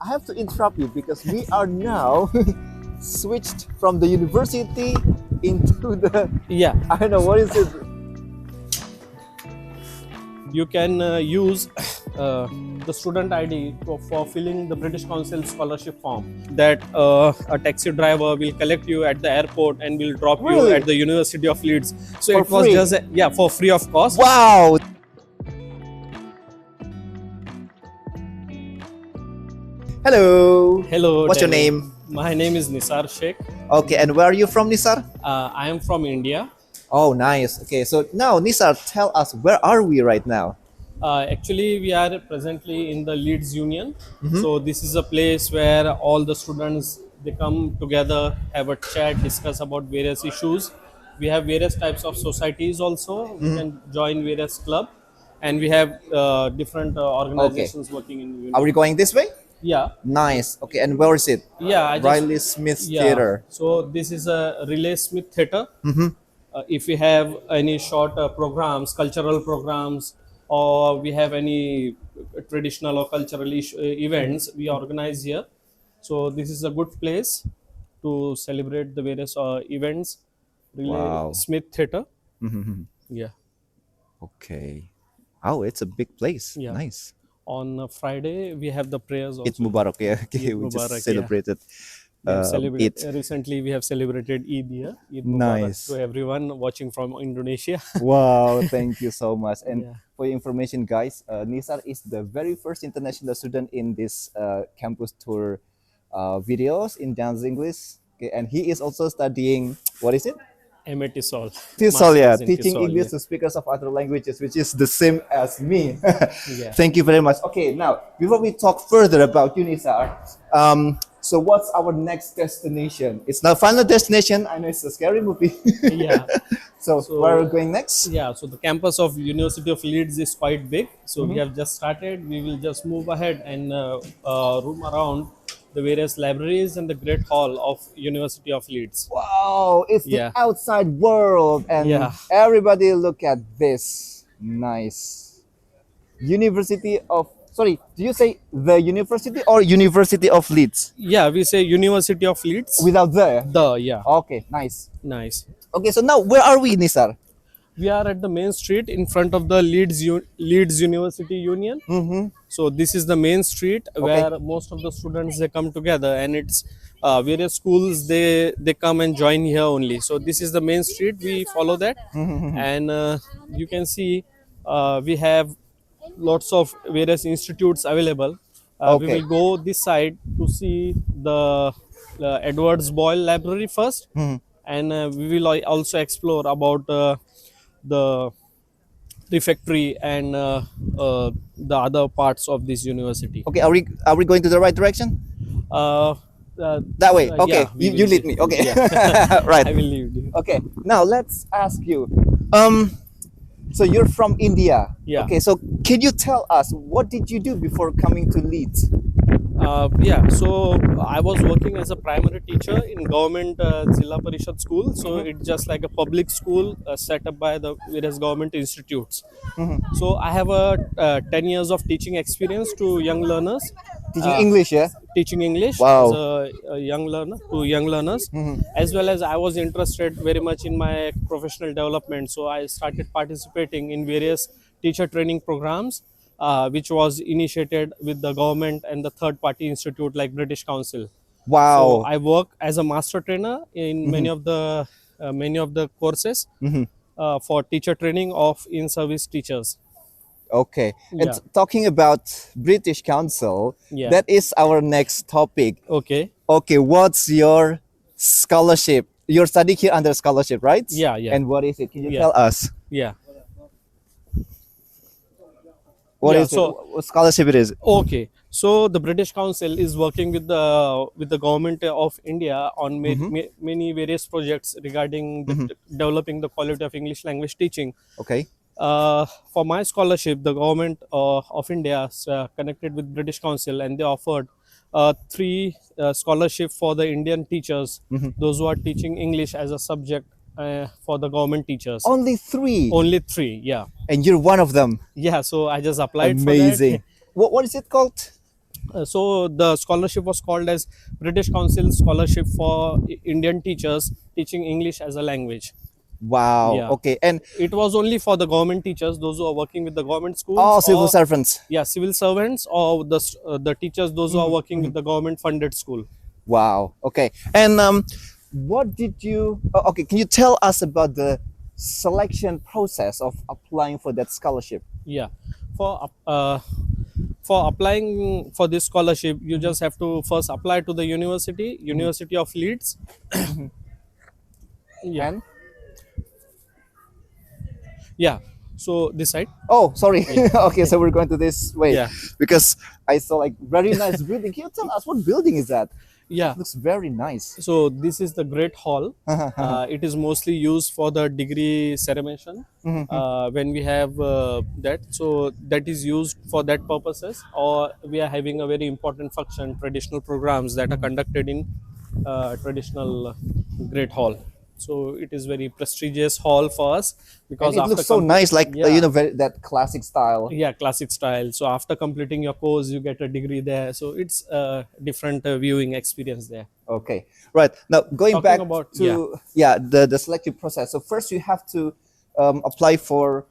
I have to interrupt you because we are now switched from the university into the, Yeah, I don't know, what is it? you can use the student ID for filling the British Council scholarship form. That a taxi driver will collect you at the airport and will drop you Really? at the University of Leeds. So For it was free? just for free of cost. Wow! Hello! Hello. What's your Danny. name? My name is Nisar Shaikh. Okay, and where are you from, Nisar? I am from India. Oh, nice. Okay, so now, Nisar, tell us, where are we right now? Actually, we are presently in the Leeds Union. So this is a place where all the students they come together, have a chat, discuss about various issues. We have various types of societies also. We can join various club, and we have different organizations working in Are union. we going this way? Yeah, Nice. Okay, and where is it? yeah. I just Riley Smith yeah. Theater. So this is a Relay Smith Theatre. If we have any short programs, cultural programs, or we have any traditional or cultural events, we organize here. So this is a good place to celebrate the various events. Relay Wow. Smith Theatre. Yeah. Okay. Oh, it's a big place. Yeah. Nice. On Friday we have the prayers also. Eid Mubarak, yeah. Okay, Eid we Mubarak, just yeah. celebrated. We have Eid. recently we have celebrated Eid here. Eid Mubarak Nice. to everyone watching from Indonesia. Wow, thank you so much. And Yeah. for your information, guys, Nisar is the very first international student in this campus tour videos in Danz English. Okay, and he is also studying, what is it? TESOL. TESOL, yeah, Masters in teaching TESOL, English yeah. to speakers of other languages, which is the same as me. Yeah. Thank you very much. Okay, now before we talk further about you, Nisar, so what's our next destination? It's not final destination. I know it's a scary movie. Yeah. so, So- where are we going next? Yeah, so the campus of University of Leeds is quite big. So Mm-hmm. we have just started. We will just move ahead and roam around the various libraries and the great hall of University of Leeds. Wow, it's Yeah. the outside world, and Yeah. everybody look at this. Nice. University of, sorry, do you say the university or University of Leeds? Yeah, we say University of Leeds. Without the. Yeah, Okay, nice. nice. Okay, so now where are we, Nisar? We are at the main street in front of the Leeds University Union. So this is the main street where most of the students they come together, and it's various schools they come and join here only. So this is the main street. We follow that, and you can see we have lots of various institutes available. We Okay. will go this side to see the Edwards Boyle Library first, and we will also explore about the refectory and the other parts of this university. Okay, are we going to the right direction? Uh, That way. Okay, yeah, we you will lead see. me. Okay, Yeah. right. I will leave you. Okay, now let's ask you. So you're from India. Yeah. Okay, so can you tell us what did you do before coming to Leeds? Yeah, so I was working as a primary teacher in government Zilla Parishad school. So it's just like a public school set up by the various government institutes. So I have a 10 years of teaching experience to young learners. Teaching English, yeah. Teaching English Wow. as a young learner to young learners, as well as I was interested very much in my professional development. So I started participating in various teacher training programs, which was initiated with the government and the third party institute like British Council. So Wow. I work as a master trainer in many of the courses for teacher training of in-service teachers. Okay. And Yeah. talking about British Council, Yeah. that is our next topic. Okay. Okay, what's your scholarship? You're studying here under scholarship, right? Yeah, yeah. And what is it? Can you Yeah. tell us? Yeah. What Yeah, is so- it? What scholarship it is? Okay, so the British Council is working with the government of India on many various projects regarding developing the quality of English language teaching. Okay. For my scholarship, the government of India connected with British Council, and they offered three scholarship for the Indian teachers, those who are teaching English as a subject for the government teachers. Only 3. Only 3, yeah. And you're one of them. Yeah, so I just applied Amazing. for What is it called? So the scholarship was called as British Council Scholarship for Indian teachers teaching English as a language. Wow. Yeah, Okay. And it was only for the government teachers, those who are working with the government schools, all civil or servants. yeah, civil servants, or the teachers, those who are working with the government funded school. Wow. Okay. And what did you? Oh, okay. Can you tell us about the selection process of applying for that scholarship? Yeah, for for applying for this scholarship, you just have to first apply to the University of Leeds. Yeah, And yeah. So this side. oh, sorry. Yeah, Okay, so we're going to this way yeah, because I saw like very nice building. Can you tell us what building is that? yeah. Looks very nice. So this is the Great Hall. It is mostly used for the degree ceremony when we have that. So that is used for that purposes, or we are having a very important function, traditional programs that are conducted in traditional Great Hall. So it is very prestigious hall for us And because it after looks so nice, like yeah, very, that classic style. yeah, classic style. So after completing your course, you get a degree there. So it's a different viewing experience there. Okay, right. Now going Talking back about to the selective process. So first you have to apply for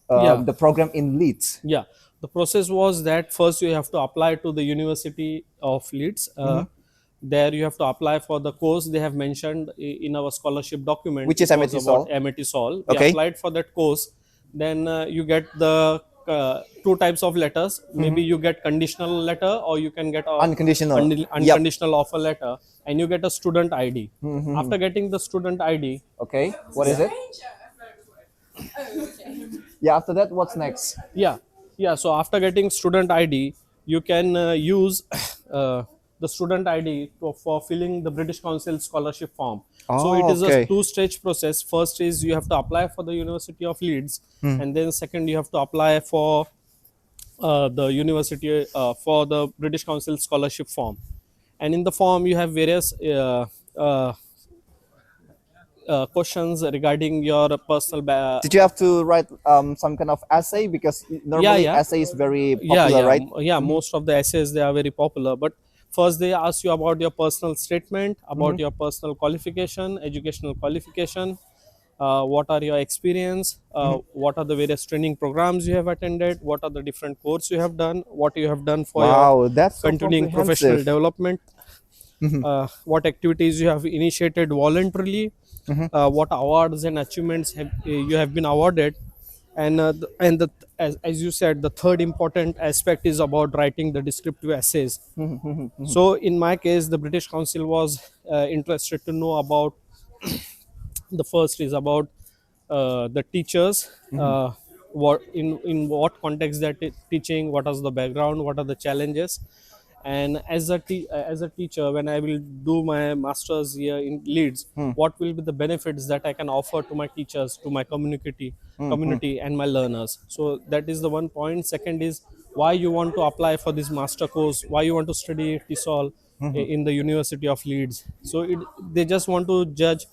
yeah, the program in Leeds. yeah. The process was that first you have to apply to the University of Leeds. There you have to apply for the course they have mentioned in our scholarship document. Which is It was about MT-SOL. MT-SOL. We Okay. applied for that course. Then you get the two types of letters. Maybe you get conditional letter, or you can get a Unconditional. Yep. unconditional offer letter, and you get a student ID. After getting the student ID, Okay. What is it? Yeah. After that, what's next? yeah, yeah. So after getting student ID, you can use the student ID for filling the British Council scholarship form. So it Oh, is a okay. two-stage process. First is you have to apply for the University of Leeds, and then second you have to apply for the university for the British Council scholarship form. And in the form you have various questions regarding your personal Did you have to write some kind of essay because normally yeah, essay is very yeah, popular, right? yeah. Most of the essays, they are very popular, but first they ask you about your personal statement, about your personal qualification, educational qualification, what are your experience, what are the various training programs you have attended, what are the different courses you have done, what you have done for your Wow, that's so continuing professional comprehensive. development, what activities you have initiated voluntarily, what awards and achievements you have been awarded, and as you said, the third important aspect is about writing the descriptive essays. So in my case, the British Council was interested to know about the first is about the teachers, what in what context they're teaching, what is the background, what are the challenges. And as as a teacher, when I will do my masters here in Leeds, what will be the benefits that I can offer to my teachers, to my community and my learners. So that is the one point. Second is why you want to apply for this master course, why you want to study TESOL in the University of Leeds. So they just want to judge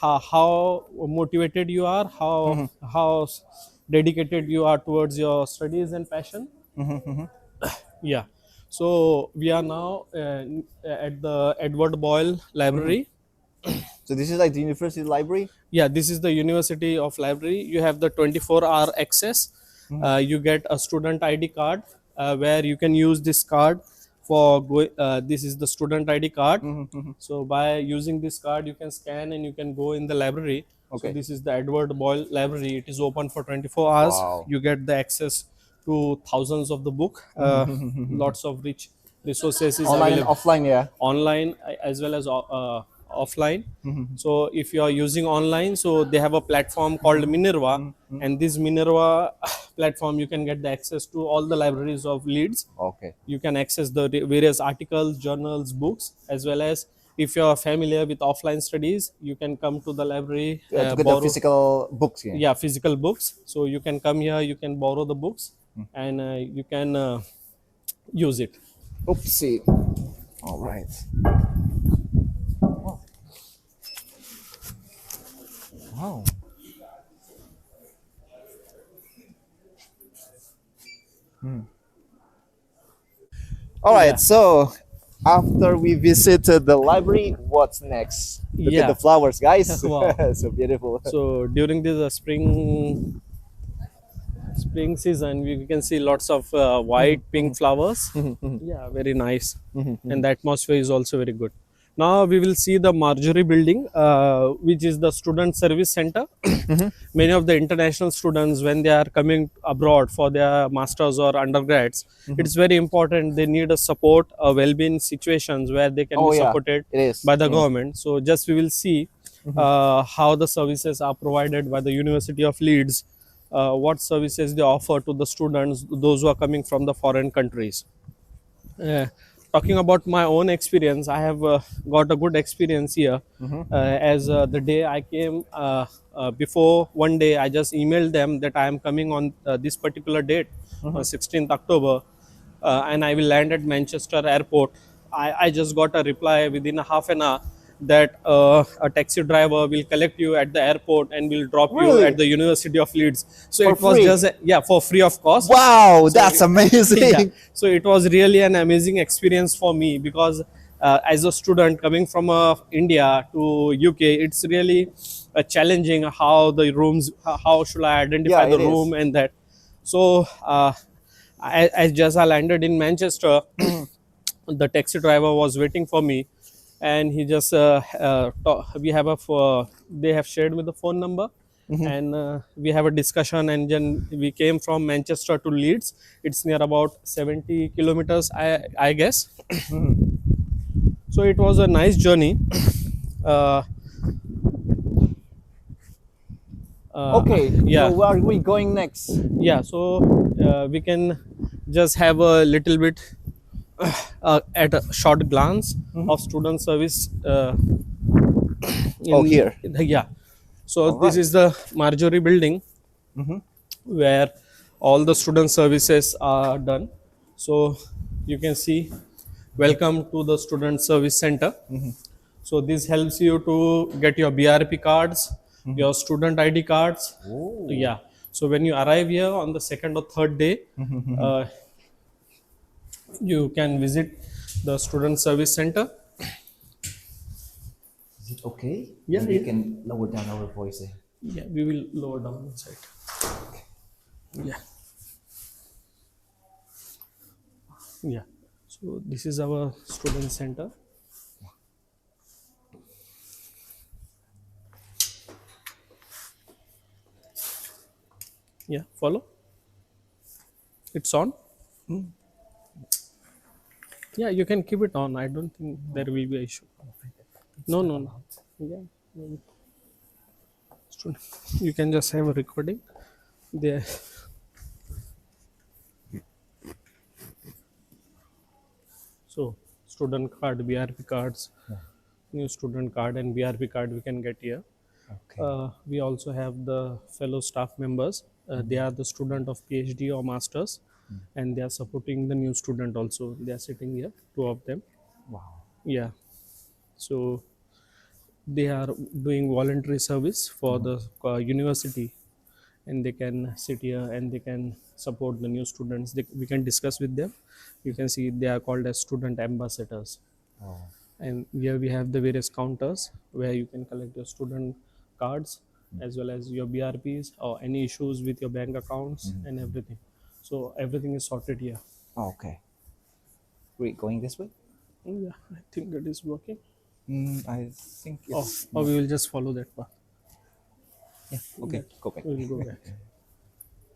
how motivated you are, how dedicated you are towards your studies and passion. Yeah. So we are now at the Edward Boyle Library. So this is like the university library. Yeah, this is the University of Library. You have the 24-hour access. You get a student ID card where you can use this card for this is the student ID card. So by using this card, you can scan and you can go in the library. So Okay. this is the Edward Boyle Library. It is open for 24 hours. Wow. You get the access to thousands of the book. Lots of rich resources is Online and available offline, yeah. online as well as offline. So if you are using online, so they have a platform called Minerva, and this Minerva platform, you can get the access to all the libraries of Leeds. Okay. You can access the various articles, journals, books, as well as if you are familiar with offline studies, you can come to the library, To get the borrow, physical books, yeah. yeah, physical books. So you can come here, you can borrow the books, and you can use it. Oopsie. All right. Wow. All right. Yeah. So after we visited the library, what's next? Look at Yeah. the flowers, guys. Wow. So beautiful. So during this spring season, we can see lots of white, pink flowers. Yeah, very nice. And the atmosphere is also very good. Now we will see the Marjorie building, which is the student service center. Many of the international students, when they are coming abroad for their masters or undergrads, it's very important. They need a support, a well-being situations where they can Oh be yeah, supported it is. by the government. So just we will see how the services are provided by the University of Leeds, what services they offer to the students, those who are coming from the foreign countries. uh, Talking about my own experience, I have got a good experience here. As the day I came, before one day I just emailed them that I am coming on this particular date, 16th October, and I will land at Manchester airport. I just got a reply within a half an hour that a taxi driver will collect you at the airport and will drop you Really? at the University of Leeds. So For it was free? just yeah, for free of cost. Wow, that's amazing. Yeah. So it was really an amazing experience for me because as a student coming from India to UK, it's really challenging how the rooms, how should I identify Yeah, the it is. room and that. So as just I landed in Manchester, the taxi driver was waiting for me, and he just we have they have shared with the phone number, and we have a discussion, and then we came from Manchester to Leeds. It's near about 70 kilometers, I guess. So it was a nice journey. uh, Okay. yeah. So where are we going next? Yeah, so we can just have a little bit at a short glance of student service Oh, here. yeah. So All this right. is the Marjorie building, where all the student services are done. So you can see, welcome to the student service center. So this helps you to get your BRP cards, your student ID cards. Yeah. So when you arrive here on the second or third day, you can visit the student service center. Is it okay? Yeah, Maybe we yeah. can lower down our voice. Yeah, we will lower down inside. Yeah. Yeah. So this is our student center. Yeah, follow. It's on. Yeah, you can keep it on. I don't think there will be an issue. No, no, no. Yeah. No. You can just have a recording there. So student card, BRP cards, new student card and BRP card we can get here. Okay. We also have the fellow staff members. They are the student of PhD or masters, and they are supporting the new student also. They are sitting here, two of them. Wow. Yeah. So they are doing voluntary service for the university, and they can sit here and they can support the new students. We can discuss with them. You can see they are called as student ambassadors. Oh. And here we have the various counters where you can collect your student cards as well as your BRPs or any issues with your bank accounts and everything. So everything is sorted here. Oh, okay. We're going this way? Yeah, I think that is working. I think Oh, it's. or we will just follow that path. Yeah. Okay. Go back. We will go back.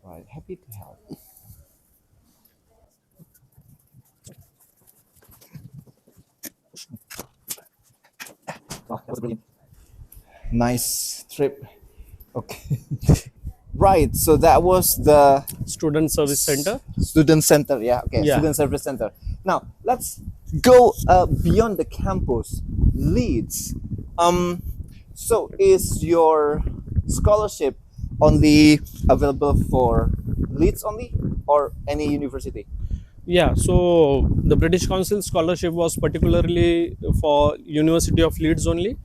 Right. Happy to help. Wow, that was brilliant. Nice trip. Okay. Right. So that was the Student service center. student center. Yeah. Okay. Yeah. Student service center. Now let's go beyond the campus. Leeds. So is your scholarship only available for Leeds only, or any university? Yeah, so the British Council scholarship was particularly for University of Leeds only.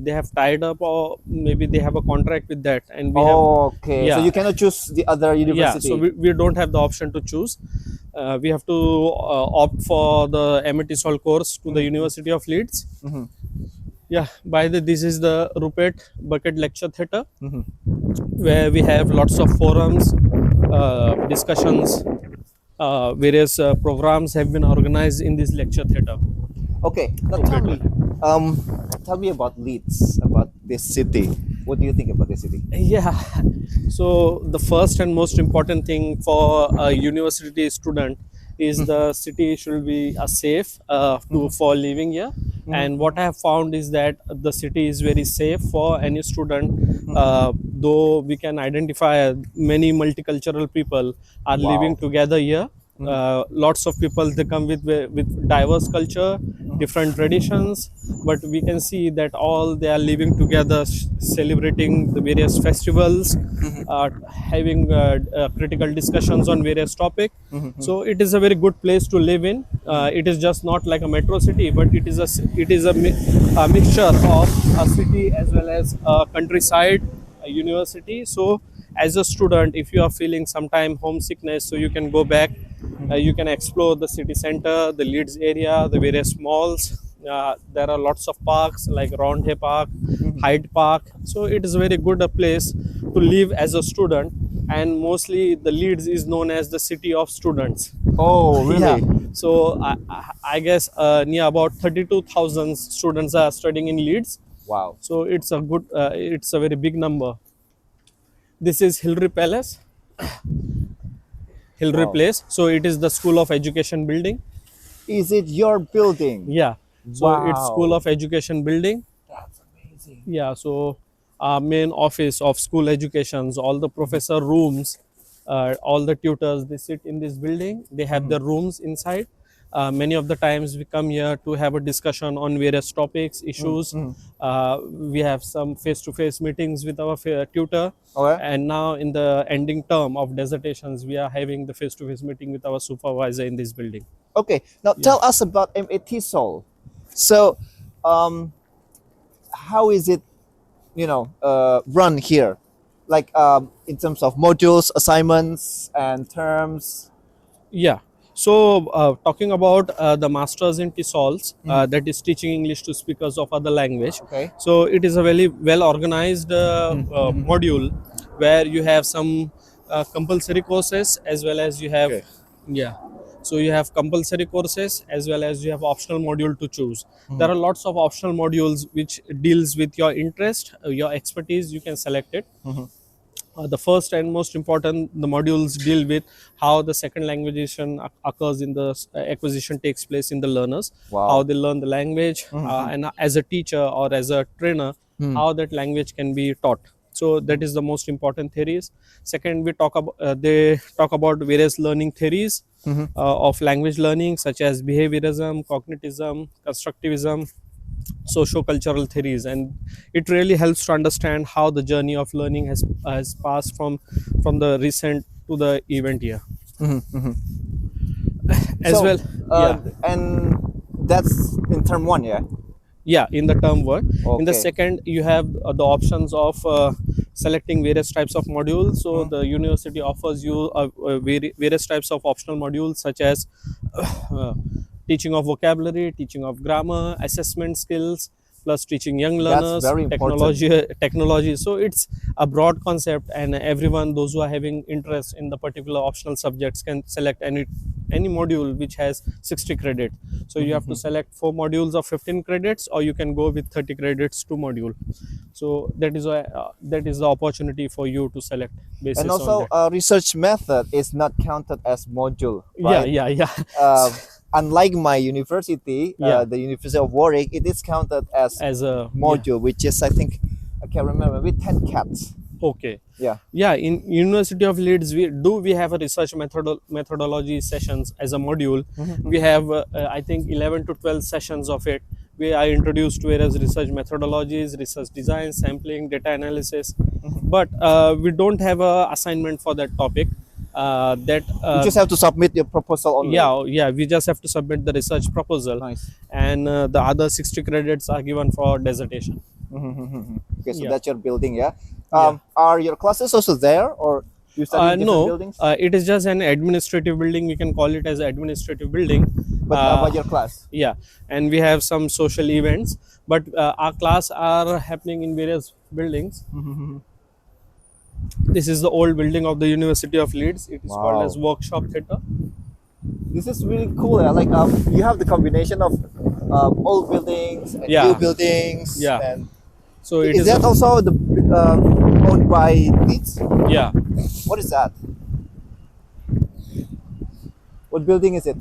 They have tied up, or maybe they have a contract with that, and we have. Okay. So Yeah. you cannot choose the other Yeah, university. so we don't have the option to choose. we have to opt for the TESOL course to the University of Leeds. Yeah, by the this is the Rupert Bucket Lecture Theatre, where we have lots of forums, discussions, various programs have been organized in this lecture theatre. Okay, now tell me about Leeds, about this city. What do you think about this city? Yeah, so the first and most important thing for a university student is the city should be safe for living here. And what I have found is that the city is very safe for any student, though we can identify many multicultural people are living together here. Lots of people, they come with diverse culture, different traditions, but we can see that all they are living together, celebrating the various festivals, having critical discussions on various topics. So it is a very good place to live in. It is just not like a metro city, but it is a mixture of a city as well as a countryside, a university. So as a student, if you are feeling sometime homesickness, so you can go back, you can explore the city center, the Leeds area, the various malls. There are lots of parks like Roundhay Park, Hyde Park. So it is a very good place to live as a student, and mostly the Leeds is known as the city of students. Oh, really? Yeah. So I guess near about 32,000 students are studying in Leeds. Wow. So it's a good, it's a very big number. This is Hillary Palace, Hillary Place. So it is the School of Education building. Is it your building? Yeah. So it's School of Education building. That's amazing. Yeah. So our main office of school educations, all the professor rooms, all the tutors, they sit in this building. They have their rooms inside. Many of the times we come here to have a discussion on various topics, issues. We have some face-to-face meetings with our tutor. And now in the ending term of dissertations, we are having the face-to-face meeting with our supervisor in this building. Okay, now tell us about TESOL. So, how is it, run here? Like in terms of modules, assignments, and terms? Yeah. So talking about the masters in TESOLs, that is teaching English to speakers of other language. Okay. So it is a very well organized module where you have some compulsory courses as well as you have, yeah. So you have compulsory courses as well as you have optional module to choose. There are lots of optional modules which deals with your interest, your expertise. You can select it. The first and most important, the modules deal with how the second languageization occurs in the acquisition takes place in the learners, how they learn the language, and as a teacher or as a trainer, how that language can be taught. So that is the most important theories. Second, we talk about they talk about various learning theories of language learning, such as behaviorism, cognitivism, constructivism, socio-cultural theories, and it really helps to understand how the journey of learning has passed from the recent to the event year. As So, well, and that's in term one, yeah? yeah, in the term one. In the Okay. second, you have the options of selecting various types of modules. So the university offers you various types of optional modules, such as teaching of vocabulary, teaching of grammar, assessment skills, plus teaching young learners, very important. technology. So it's a broad concept, and everyone, those who are having interest in the particular optional subjects, can select any module which has 60 credits. So you have to select 4 modules of 15 credits, or you can go with 30 credits to module. So that is why that is the opportunity for you to select basis And on also, that. research method is not counted as module, right? Yeah. Unlike my university, Yeah. the University of Warwick, it is counted as As a module, which is, I think, I can't remember, with 10 cats. Okay. Yeah. Yeah, in University of Leeds, we have a research methodology sessions as a module. We have I think 11 to 12 sessions of it. We are introduced to various research methodologies, research design, sampling, data analysis, but we don't have a assignment for that topic. You just have to submit your proposal only. Yeah, we just have to submit the research proposal. Nice. And the other 60 credits are given for dissertation. Okay, so Yeah. that's your building, yeah? Are your classes also there, or? You study in different No, buildings? it is just an administrative building. We can call it as administrative building. But your class? Yeah, and we have some social events, but our class are happening in various buildings. This is the old building of the University of Leeds. It is called as Wow. Workshop Theatre. This is really cool. Like you have the combination of old buildings and Yeah. new buildings. Yeah. And So it is that also the owned by Leeds? yeah. What is that? What building is it?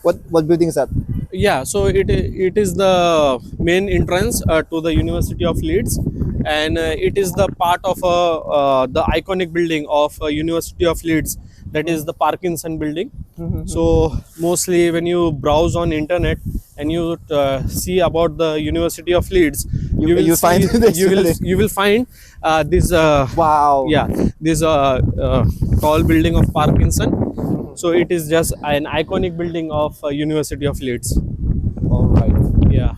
What building is that? Yeah, so it is the main entrance to the University of Leeds, and it is the part of the iconic building of University of Leeds, that is the Parkinson building. So mostly when you browse on internet and you see about the University of Leeds, you find this building. you will find this Wow. yeah, this tall building of Parkinson. So it is just an iconic building of University of Leeds. All right. Yeah.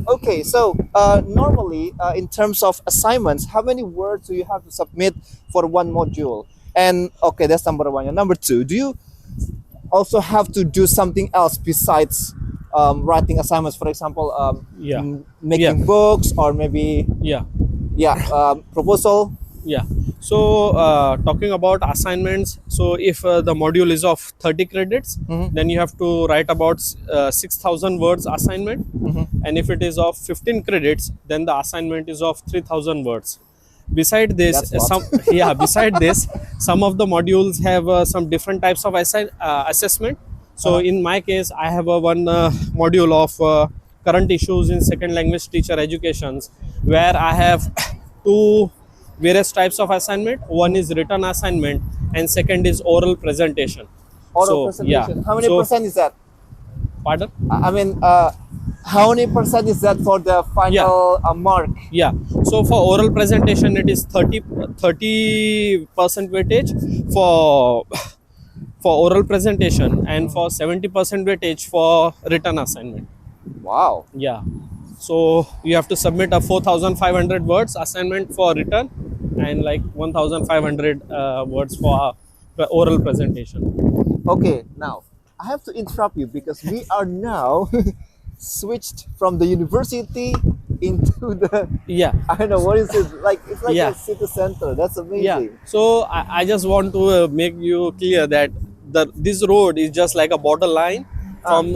Okay, so normally in terms of assignments, how many words do you have to submit for one module? And okay, that's number one. And number two, do you also have to do something else besides writing assignments? For example, Yeah. making books or maybe Yeah. proposal. Yeah. So talking about assignments, so if the module is of 30 credits, then you have to write about 6,000 words assignment. And if it is of 15 credits, then the assignment is of 3,000 words. Beside this, That's a lot. beside this, some of the modules have some different types of assessment. So in my case, I have one module of current issues in second language teacher educations, where I have two various types of assignment. One is written assignment, and second is oral presentation. Oral So, yeah. presentation. How many So- percent is that? Pardon? I mean, how many percent is that for the final mark? Yeah. So for oral presentation, it is 30% weightage for oral presentation, and for 70% weightage for written assignment. Wow. Yeah. So you have to submit a 4,500 words assignment for written, and like 1,500 words for oral presentation. Okay, now I have to interrupt you because we are now switched from the university into the Yeah. I don't know what is it like. It's like Yeah. a city center. That's amazing. Yeah. So I just want to make you clear that this road is just like a borderline. From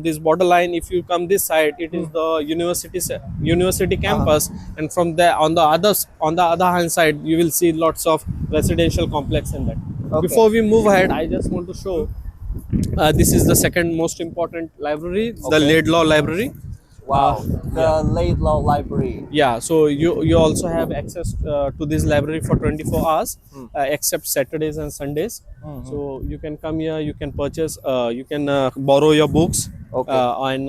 this borderline, if you come this side, it is the university campus, and from there on the other hand side, you will see lots of residential complex in that. Okay. Before we move ahead, I just want to show this is the second most important library, the Laidlaw Library. Wow. The Laidlaw Library. Yeah, so you also have access to this library for 24 hours, except Saturdays and Sundays. So you can come here, you can purchase, you can borrow your books. Okay. And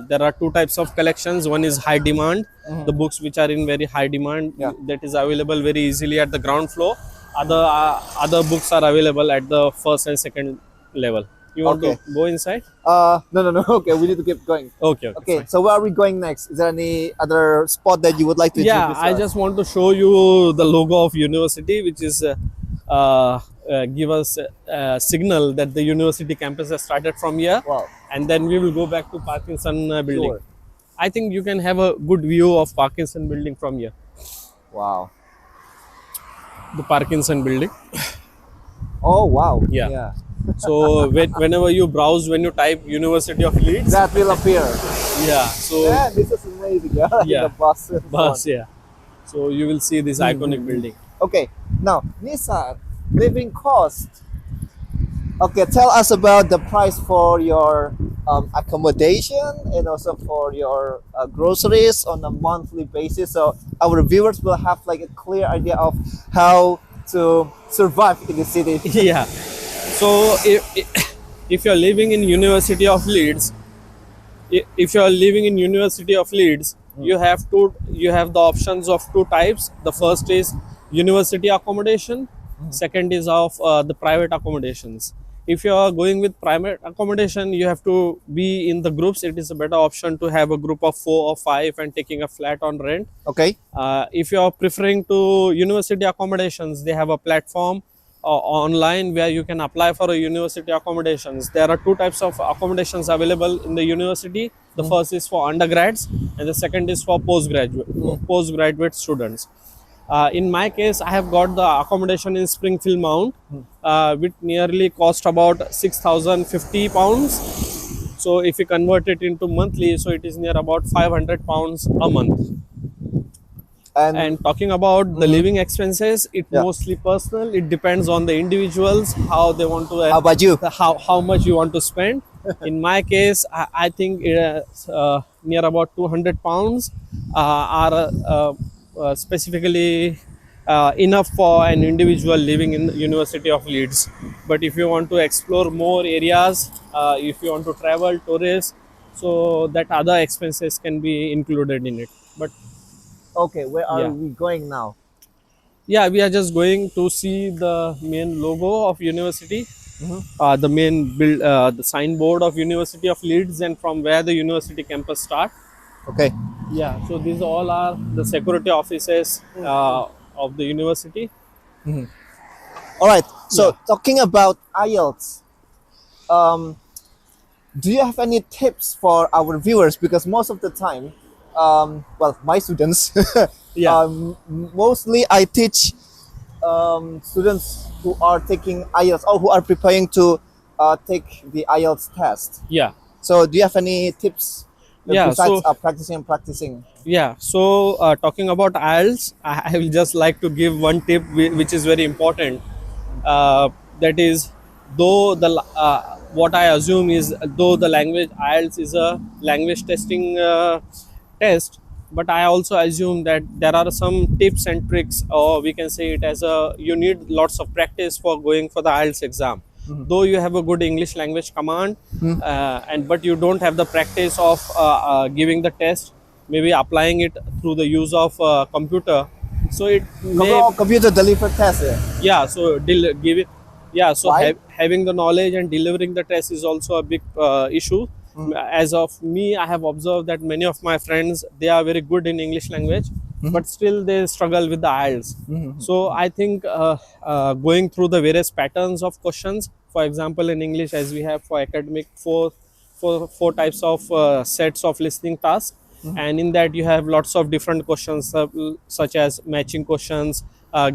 there are two types of collections. One is high demand, the books which are in very high demand, Yeah. that is available very easily at the ground floor. Other books are available at the first and second level. You want Okay. to go inside? No. Okay, we need to keep going. Okay. Okay, Fine. so where are we going next? Is there any other spot that you would like to Yeah, introduce I us? just want to show you the logo of university, which is give us a signal that the university campus has started from here. Wow. And then we will go back to Parkinson building. Sure. I think you can have a good view of Parkinson building from here. Wow. The Parkinson building. Oh wow. Yeah. So whenever you browse, when you type University of Leeds, That will appear. yeah. So Yeah, this is amazing. Yeah. Yeah. The bus. and so bus, on. yeah. So you will see this iconic building. Okay. Now, Nisar, living cost. Okay, tell us about the price for your accommodation and also for your groceries on a monthly basis, so our viewers will have like a clear idea of how to survive in the city. Yeah. So if you're living in University of Leeds, you have the options of two types. The first is university accommodation, second is of the private accommodations. If you are going with private accommodation, you have to be in the groups. It is a better option to have a group of 4 or 5 and taking a flat on rent. Okay. If you are preferring to university accommodations, they have a platform online where you can apply for a university accommodations. There are two types of accommodations available in the university. The first is for undergrads, and the second is for postgraduate students. In my case, I have got the accommodation in Springfield Mount, which nearly cost about 6,050 pounds. So if you convert it into monthly, so it is near about 500 pounds a month. And talking about the living expenses, it mostly personal. It depends on the individuals, how they want to. How about you? How much you want to spend. In my case, I think it is near about 200 pounds are specifically enough for an individual living in the University of Leeds. But if you want to explore more areas, if you want to travel, tourist, so that other expenses can be included in it. But Okay, where are yeah. we going now? Yeah, we are just going to see the main logo of university, the main the signboard of University of Leeds, and from where the university campus start. Okay. Yeah, so these all are the security offices of the university. All right. So talking about IELTS, do you have any tips for our viewers? Because most of the time, well, my students, Yeah. mostly I teach students who are taking IELTS or who are preparing to take the IELTS test. Yeah. So do you have any tips Yeah, besides so- practicing? Yeah, so talking about IELTS, I will just like to give one tip which is very important. That is, though what I assume is, though the language IELTS is a language testing test, but I also assume that there are some tips and tricks, or we can say it as you need lots of practice for going for the IELTS exam. Though you have a good English language command, but you don't have the practice of giving the test, maybe applying it through the use of computer. So it may, Computer delivered test. yeah. So give it, yeah. So Why? having the knowledge and delivering the test is also a big issue. As of me, I have observed that many of my friends, they are very good in English language, but still they struggle with the IELTS. So I think going through the various patterns of questions, for example, in English, as we have for academic, four types of sets of listening tasks, and in that you have lots of different questions such as matching questions,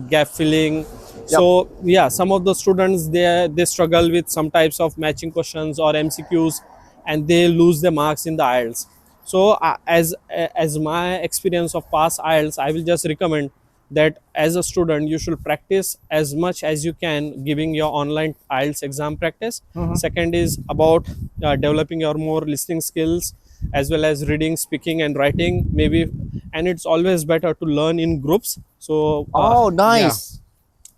gap filling. So yeah, some of the students, they struggle with some types of matching questions or MCQs, and they lose the marks in the IELTS. So as my experience of past IELTS, I will just recommend that as a student you should practice as much as you can giving your online IELTS exam practice. Second is about developing your more listening skills, as well as reading, speaking and writing, maybe. And it's always better to learn in groups. So Oh, yeah, nice.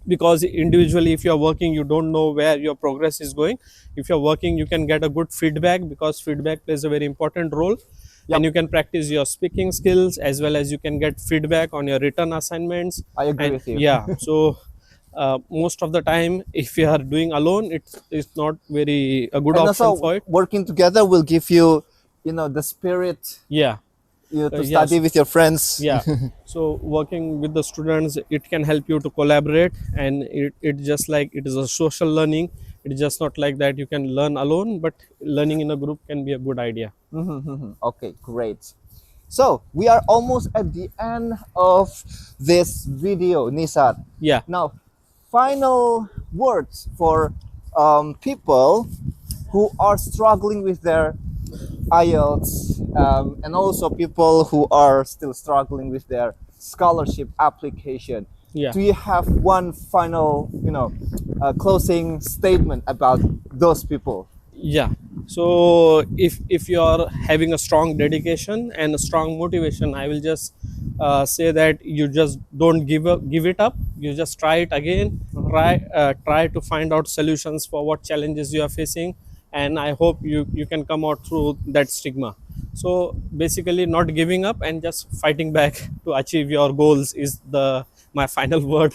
because individually, if you're working, you don't know where your progress is going. If you're working, you can get a good feedback, because feedback plays a very important role. And you can practice your speaking skills, as well as you can get feedback on your written assignments. I agree And with you. yeah, so most of the time, if you are doing alone, it's not very a good And option also, for it. working together will give you, the spirit Yeah. to Yes. study with your friends. Yeah. So working with the students, it can help you to collaborate, and it just like it is a social learning. It's just not like that you can learn alone, but learning in a group can be a good idea. Okay, great. So we are almost at the end of this video, Nisar. Yeah. Now, final words for people who are struggling with their IELTS, and also people who are still struggling with their scholarship application. Yeah. Do you have one final, closing statement about those people? Yeah. So if you are having a strong dedication and a strong motivation, I will just say that you just don't give it up. You just try it again. Try to find out solutions for what challenges you are facing, and I hope you can come out through that stigma. So basically, not giving up and just fighting back to achieve your goals is my final word.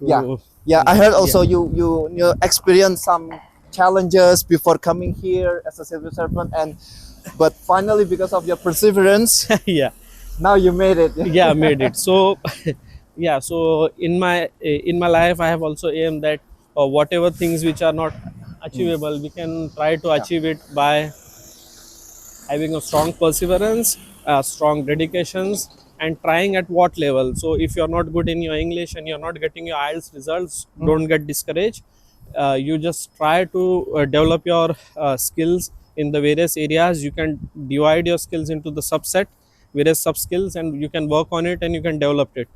Yeah, I heard also you experience some challenges before coming here as a civil servant, but finally, because of your perseverance, Yeah, now you made it. yeah, I made it. So yeah, so in my life I have also aimed that whatever things which are not achievable, we can try to Yeah. achieve it by having a strong perseverance, strong dedications, and trying at what level. So if you're not good in your English and you're not getting your IELTS results, don't get discouraged. You just try to develop your skills in the various areas. You can divide your skills into the subset, various sub skills, and you can work on it and you can develop it,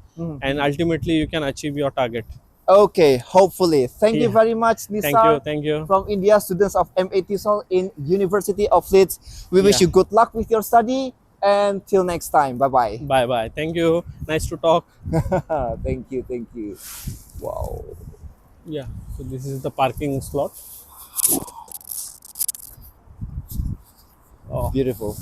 and ultimately you can achieve your target. Okay, hopefully. Thank you Yeah, very much, thank you, Nisar, thank you. from India, students of MA TESOL in University of Leeds. We wish Yeah, you good luck with your study, and till next time. Bye bye. bye bye, thank you, nice to talk. Thank you, thank you. Wow, Yeah, so this is the parking slot. Oh, beautiful.